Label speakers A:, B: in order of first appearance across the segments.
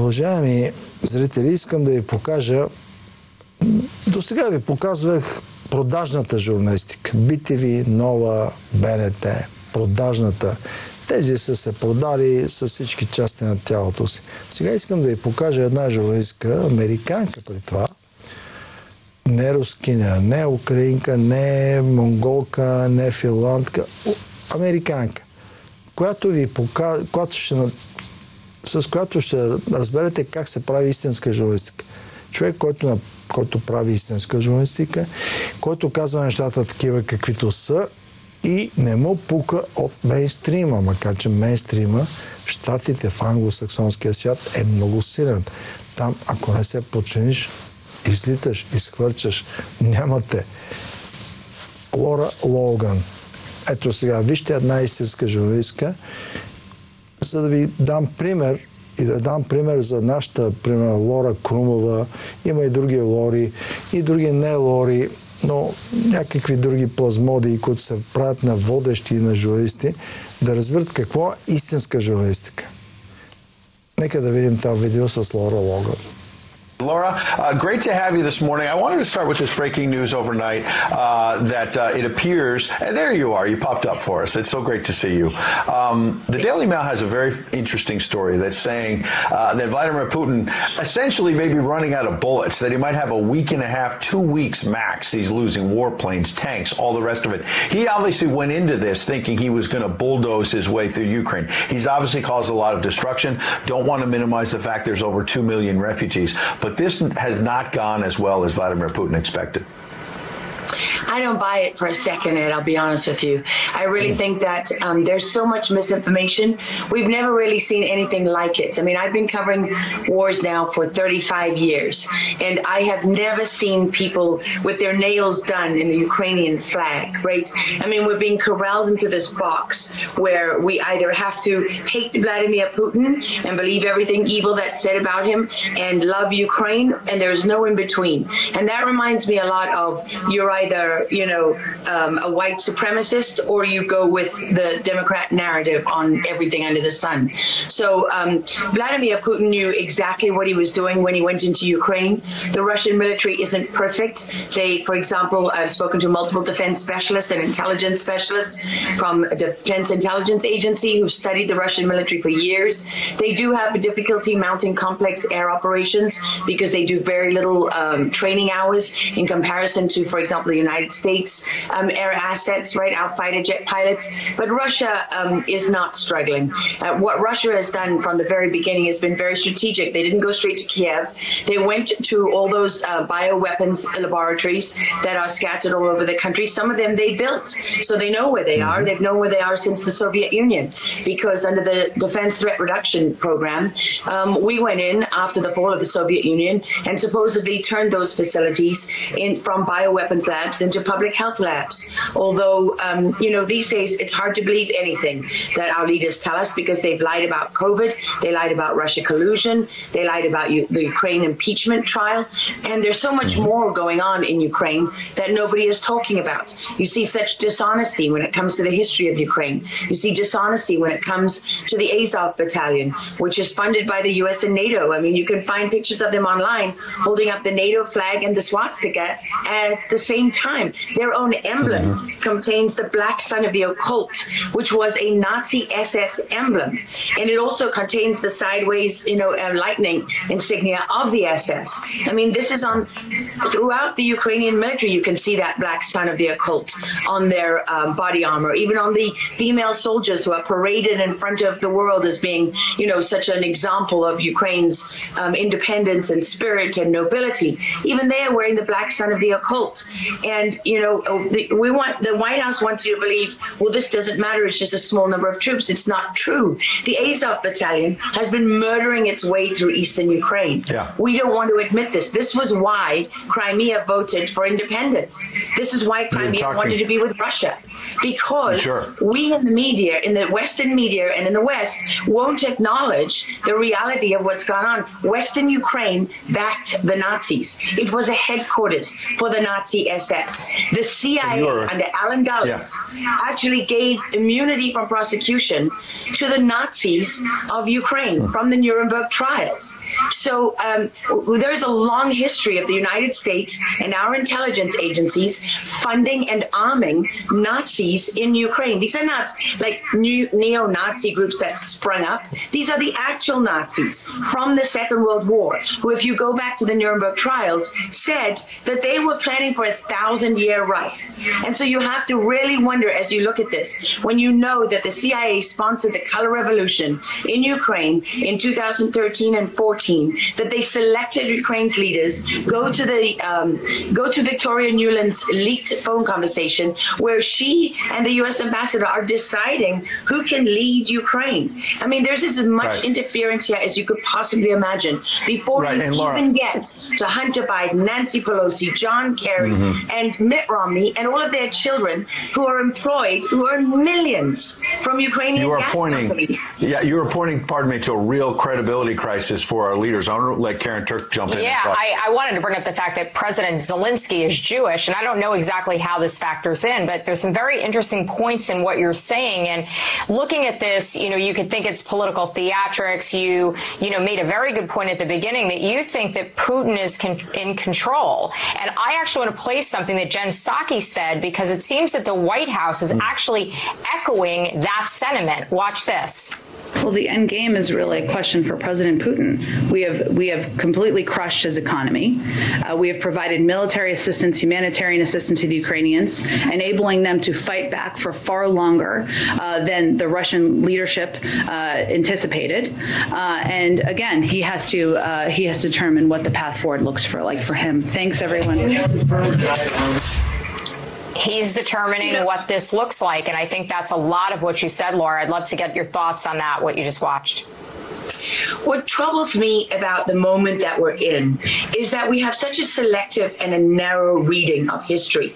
A: Уважаеми зрители, искам да ви покажа. До сега ви показвах продажната журналистика. BTV, Нова, БНТ, продажната. Тези са се продали с всички части на тялото си. Сега искам да ви покажа една журналистка, американка при това. Не рускиня, не украинка, не монголка, не финландка. Американка, която ви покажа, с която ще разберете как се прави истинска журналистика. Човек, който прави истинска журналистика, който казва нещата такива каквито са и не му пука от мейнстрима, макар че мейнстрима в Щатите, в англосаксонския свят е много силен. Там, ако не се подчиниш, излиташ, изхвърчаш. Нямате. Лора Логан. Ето сега, вижте една истинска журналистка, за да ви дам пример и да дам пример за нашата, примерно, Лора Крумова. Има и други Лори, и други не Лори, но някакви други плазмодии, които се правят на водещи и на журналисти, да разберат какво е истинска журналистика. Нека да видим това видео с Лора Логан.
B: Laura, great to have you this morning. I wanted to start with this breaking news overnight that it appears, and there you are, you popped up for us. It's so great to see you. The Daily Mail has a very interesting story that's saying that Vladimir Putin essentially may be running out of bullets, that he might have a week and a half, 2 weeks max. He's losing warplanes, tanks, all the rest of it. He obviously went into this thinking he was going to bulldoze his way through Ukraine. He's obviously caused a lot of destruction. Don't want to minimize the fact there's over 2 million refugees. But this has not gone as well as Vladimir Putin expected.
C: I don't buy it for a second, Ed, I'll be honest with you. I really think that there's so much misinformation. We've never really seen anything like it. I mean, I've been covering wars now for 35 years, and I have never seen people with their nails done in the Ukrainian flag, right? I mean, we're being corralled into this box where we either have to hate Vladimir Putin and believe everything evil that's said about him and love Ukraine, and there's no in between. And that reminds me a lot of you're either a white supremacist, or you go with the Democrat narrative on everything under the sun. So Vladimir Putin knew exactly what he was doing when he went into Ukraine. The Russian military isn't perfect. They, for example, I've spoken to multiple defense specialists and intelligence specialists from a defense intelligence agency who studied the Russian military for years. They do have a difficulty mounting complex air operations because they do very little training hours in comparison to, for example, the United States air assets, right, our fighter jet pilots. But Russia is not struggling. What Russia has done from the very beginning has been very strategic. They didn't go straight to Kiev. They went to all those bioweapons laboratories that are scattered all over the country. Some of them they built, so they know where they are. They've known where they are since the Soviet Union, because under the Defense Threat Reduction Program, we went in after the fall of the Soviet Union and supposedly turned those facilities from bioweapons labs into public health labs. Although, these days it's hard to believe anything that our leaders tell us, because they've lied about COVID, they lied about Russia collusion, they lied about the Ukraine impeachment trial, and there's so much more going on in Ukraine that nobody is talking about. You see such dishonesty when it comes to the history of Ukraine. You see dishonesty when it comes to the Azov battalion, which is funded by the US and NATO. I mean, you can find pictures of them online holding up the NATO flag and the swastika at the same time. Their own emblem contains the black sun of the occult, which was a Nazi SS emblem. And it also contains the sideways, lightning insignia of the SS. I mean, this is on throughout the Ukrainian military. You can see that black sun of the occult on their body armor, even on the female soldiers who are paraded in front of the world as being, such an example of Ukraine's independence and spirit and nobility. Even they are wearing the black sun of the occult. And, the White House wants you to believe, well, this doesn't matter, it's just a small number of troops. It's not true. The Azov battalion has been murdering its way through eastern Ukraine. Yeah. We don't want to admit this. This was why Crimea voted for independence. This is why Crimea wanted to be with Russia. Because we in the media, in the Western media and in the West, won't acknowledge the reality of what's gone on. Western Ukraine backed the Nazis. It was a headquarters for the Nazi SS. Yes, the CIA under Allen Dulles actually gave immunity from prosecution to the Nazis of Ukraine from the Nuremberg trials. So there's a long history of the United States and our intelligence agencies funding and arming Nazis in Ukraine. These are not like neo-Nazi groups that sprung up. These are the actual Nazis from the Second World War, who, if you go back to the Nuremberg trials, said that they were planning for a 1,000-year Reich. And so you have to really wonder, as you look at this, when you know that the CIA sponsored the Color Revolution in Ukraine in 2013 and 14, that they selected Ukraine's leaders, go to Victoria Nuland's leaked phone conversation where she and the U.S. ambassador are deciding who can lead Ukraine. I mean, there's as much interference here as you could possibly imagine before you even get to Hunter Biden, Nancy Pelosi, John Kerry, and Mitt Romney, and all of their children who are employed, who earn millions from Ukrainian gas companies.
B: Yeah, you were pointing, pardon me, to a real credibility crisis for our leaders. I want to let Karen Turk jump in.
D: Yeah, I wanted to bring up the fact that President Zelensky is Jewish, and I don't know exactly how this factors in, but there's some very interesting points in what you're saying. And looking at this, you could think it's political theatrics. You made a very good point at the beginning that you think that Putin is in control. And I actually want to play something that Jen Psaki said, because it seems that the White House is actually echoing that sentiment. Watch this.
E: Well, the end game is really a question for President Putin. We have completely crushed his economy. We have provided military assistance, humanitarian assistance to the Ukrainians, enabling them to fight back for far longer than the Russian leadership anticipated. And again, he has to determine what the path forward looks like for him. Thanks, everyone.
D: He's determining what this looks like, and I think that's a lot of what you said, Laura. I'd love to get your thoughts on that, what you just watched.
C: What troubles me about the moment that we're in is that we have such a selective and a narrow reading of history.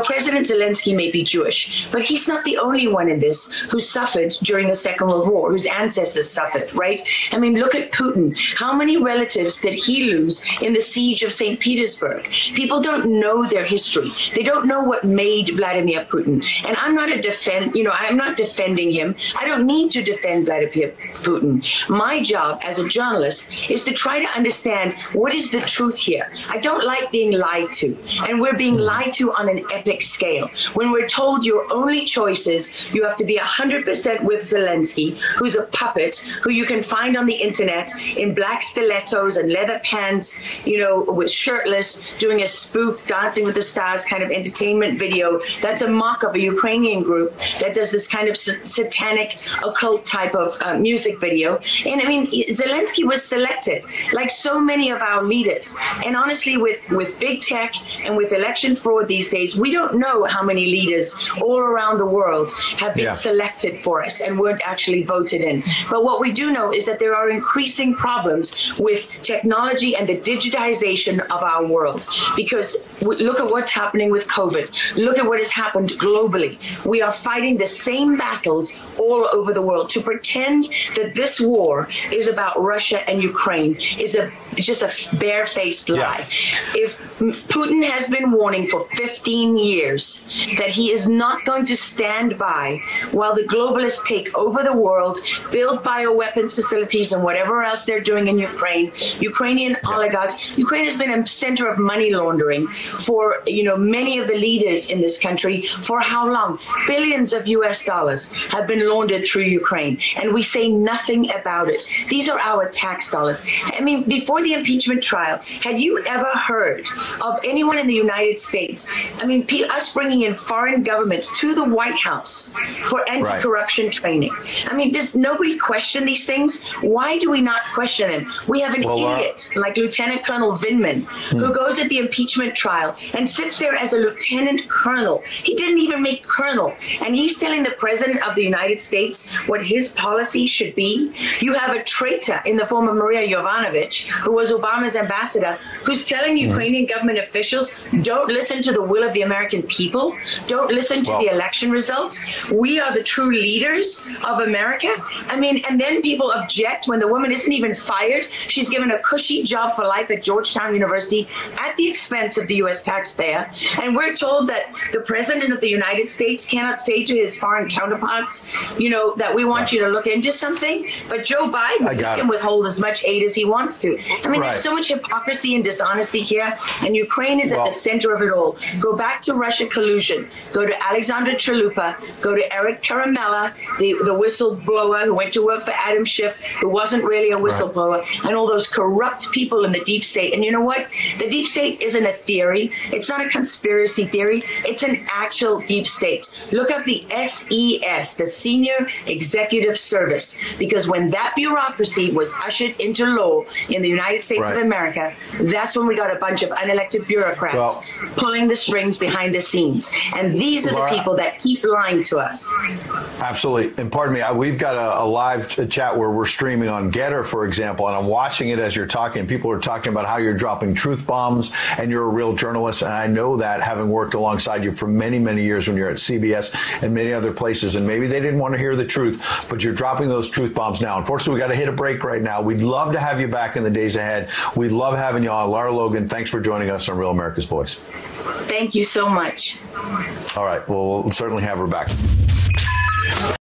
C: President Zelensky may be Jewish, but he's not the only one in this who suffered during the Second World War, whose ancestors suffered, right? I mean, look at Putin. How many relatives did he lose in the siege of St. Petersburg? People don't know their history. They don't know what made Vladimir Putin. And I'm not I'm not defending him. I don't need to defend Vladimir Putin. My job as a journalist is to try to understand what is the truth here. I don't like being lied to, and we're being lied to on an epic scale. When we're told your only choice is you have to be 100% with Zelensky, who's a puppet, who you can find on the internet in black stilettos and leather pants, with shirtless, doing a spoof Dancing with the Stars kind of entertainment video. That's a mock of a Ukrainian group that does this kind of satanic occult type of music video. And I mean, Zelensky was selected, like so many of our leaders. And honestly, with big tech and with election fraud these days, we don't know how many leaders all around the world have been selected for us and weren't actually voted in. But what we do know is that there are increasing problems with technology and the digitization of our world. Because look at what's happening with COVID. Look at what has happened globally. We are fighting the same battles all over the world. To pretend that this war is about Russia and Ukraine is just a barefaced lie. If Putin has been warning for 15 years that he is not going to stand by while the globalists take over the world, build bioweapons facilities and whatever else they're doing in Ukraine, Ukrainian oligarchs, Ukraine has been a center of money laundering for, many of the leaders in this country for how long? Billions of US dollars have been laundered through Ukraine, and we say nothing about it. These are our tax dollars. I mean, before the impeachment trial, had you ever heard of anyone in the United States, us bringing in foreign governments to the White House for anti-corruption training? I mean, does nobody question these things? Why do we not question them? We have an idiot like Lieutenant Colonel Vindman who goes at the impeachment trial and sits there as a lieutenant colonel. He didn't even make colonel. And he's telling the president of the United States what his policy should be. You have a traitor in the form of Maria Yovanovitch, who was Obama's ambassador, who's telling Ukrainian government officials, don't listen to the will of the American people, don't listen to the election results. We are the true leaders of America. I mean, and then people object when the woman isn't even fired. She's given a cushy job for life at Georgetown University at the expense of the U.S. taxpayer. And we're told that the President of the United States cannot say to his foreign counterparts, you know, that we want you to look into something. But Joe Biden can withhold as much aid as he wants to. I mean, there's so much hypocrisy and dishonesty here, and Ukraine is at the center of it all. Go back to Russia collusion. Go to Alexander Chalupa. Go to Eric Karamella, the whistleblower who went to work for Adam Schiff, who wasn't really a whistleblower, and all those corrupt people in the deep state. And you know what? The deep state isn't a theory. It's not a conspiracy theory. It's an actual deep state. Look up the SES, the Senior Executive Service, because when that bureaucracy was ushered into law in the United States of America, that's when we got a bunch of unelected bureaucrats pulling the strings behind the scenes. And these are the people that keep lying to us.
B: Absolutely. And pardon me, we've got a live chat where we're streaming on Getter, for example, and I'm watching it as you're talking. People are talking about how you're dropping truth bombs and you're a real journalist. And I know that, having worked alongside you for many, many years when you're at CBS and many other places. And maybe they didn't want to hear the truth, but you're dropping those truth bombs now. Unfortunately, we got to hit a break right now. We'd love to have you back in the days ahead. We'd love having you on. Lara Logan, thanks for joining us on Real America's Voice.
C: Thank you so much.
B: All right. Well, we'll certainly have her back.